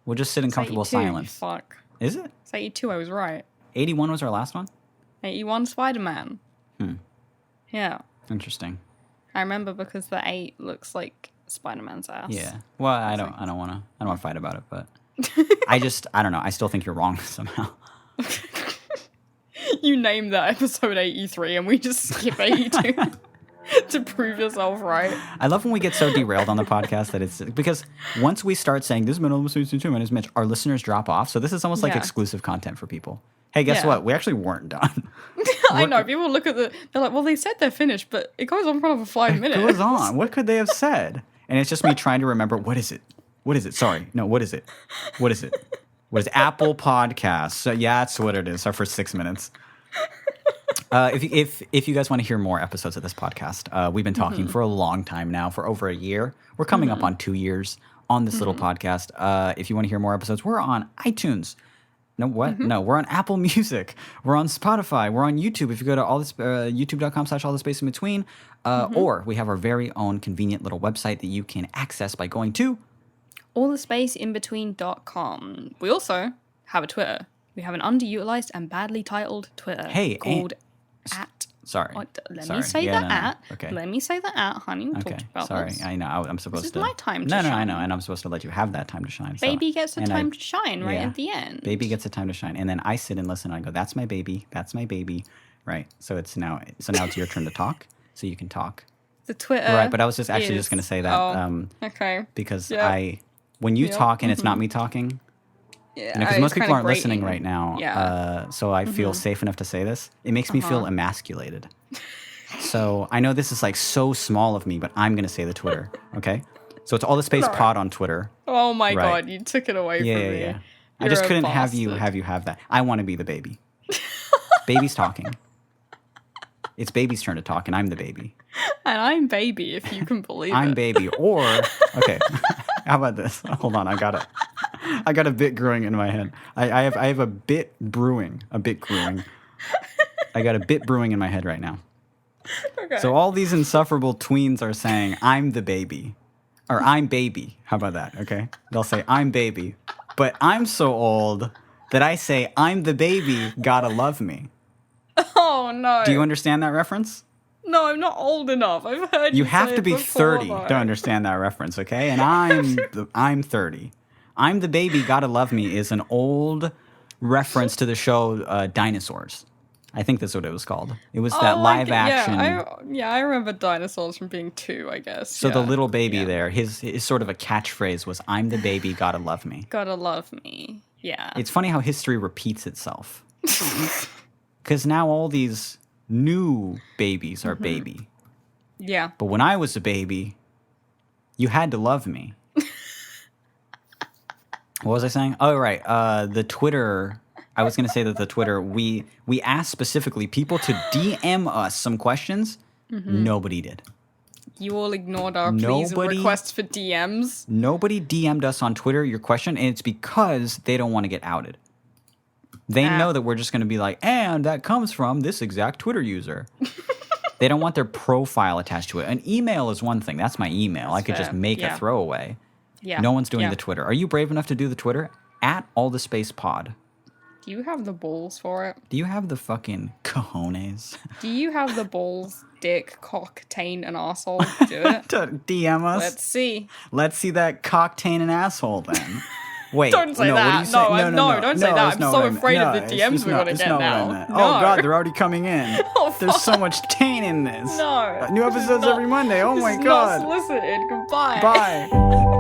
We'll just sit in It's comfortable 82, you silence. fuck. Is it? It's 82, I was right. 81 was our last one? 81 Spider-Man. Yeah. Interesting. I remember because the 8 looks like Spider-Man's ass. Yeah. Well, I don't want to fight about it, but I don't know. I still think you're wrong somehow. You named that episode 83 and we just skip 82 to prove yourself right. I love when we get so derailed on the podcast that it's because once we start saying this is my name is Mitch, our listeners drop off. So this is almost like exclusive content for people. Hey, guess what? We actually weren't done. I know. People look at they're like, well, they said they're finished, but it goes on for another 5 minutes. It goes on. What could they have said? And it's just me trying to remember, what is it? What is it? Sorry. No, what is it? What is it? What is Apple Podcasts? So yeah, that's what it is. Our first 6 minutes. If you guys want to hear more episodes of this podcast, we've been talking for a long time now, for over a year. We're coming up on 2 years on this little podcast. If you want to hear more episodes, we're on iTunes. No, what? No, we're on Apple Music. We're on Spotify. We're on YouTube. If you go to youtube.com/allthespaceinbetween, or we have our very own convenient little website that you can access by going to allthespaceinbetween.com. We also have a Twitter. We have an underutilized and badly titled Twitter called Sorry. Let Sorry. me say Yeah, the no. at. Okay. Let me say the at, honey. We'll Okay. talk about Sorry. this. I know. I'm supposed This to. is my time to No, I shine. know, and I'm supposed to let you have that time to shine. Baby gets a and time to shine right yeah, at the end. Baby gets a time to shine, and then I sit and listen. And I go, "That's my baby. That's my baby." Right. So now it's your turn to talk. So you can talk. The Twitter. Right. But I was just is, just going to say that. Okay. Because Yep. when you Yep. talk and it's not me talking, Yeah, because it's most people kinda aren't listening grating. right now. Yeah. So I feel safe enough to say this. It makes me feel emasculated. So I know this is like so small of me, but I'm going to say the Twitter. Okay. So it's All the Space No. Pod on Twitter. Oh my Right. god, you took it away Yeah, from yeah, me. yeah. I You're just a couldn't bastard. have you have that. I want to be the baby. Baby's talking. It's baby's turn to talk, and I'm the baby. And I'm baby, if you can believe I'm it. baby. Or okay, how about this? Hold on, I got a bit brewing in my head. I have a bit brewing. I got a bit brewing in my head right now. Okay. So all these insufferable tweens are saying, I'm the baby. Or I'm baby. How about that? Okay. They'll say, I'm baby. But I'm so old that I say, I'm the baby, gotta love me. Oh no. Do you understand that reference? No, I'm not old enough. I've heard you You have say to it be before, 30 though. to understand that reference, okay? And I'm 30. I'm the baby, gotta love me is an old reference to the show Dinosaurs. I think that's what it was called. It was that live action. Yeah, I remember dinosaurs from being 2, I guess. So the little baby there, his sort of a catchphrase was, I'm the baby, gotta love me. Gotta love me. Yeah. It's funny how history repeats itself. Because now all these new babies are baby. Yeah. But when I was a baby, you had to love me. What was I saying? Oh, right. The Twitter... I was going to say that the Twitter, we asked specifically people to DM us some questions. Nobody did. You all ignored our pleas and requests for DMs. Nobody DM'd us on Twitter your question, and it's because they don't want to get outed. They know that we're just going to be like, and that comes from this exact Twitter user. They don't want their profile attached to it. An email is one thing. That's my email. I could just make a throwaway. Yeah. No one's doing the Twitter. Are you brave enough to do the Twitter? @AllTheSpacePod. Do you have the balls for it? Do you have the fucking cojones? Do you have the balls, dick, cock, taint, and asshole to do it? To DM us? Let's see. Let's see that cock, taint, and asshole then. Wait. Don't say no, that. What are you saying? No, don't say that. that's I'm not so what I meant. afraid of the it's DMs just we're not- gonna it's get not what I now. meant. No. Oh, God, they're already coming in. Oh, There's so much taint in this. No. New episodes every Monday. Oh, my God. Not solicited. Goodbye. Bye.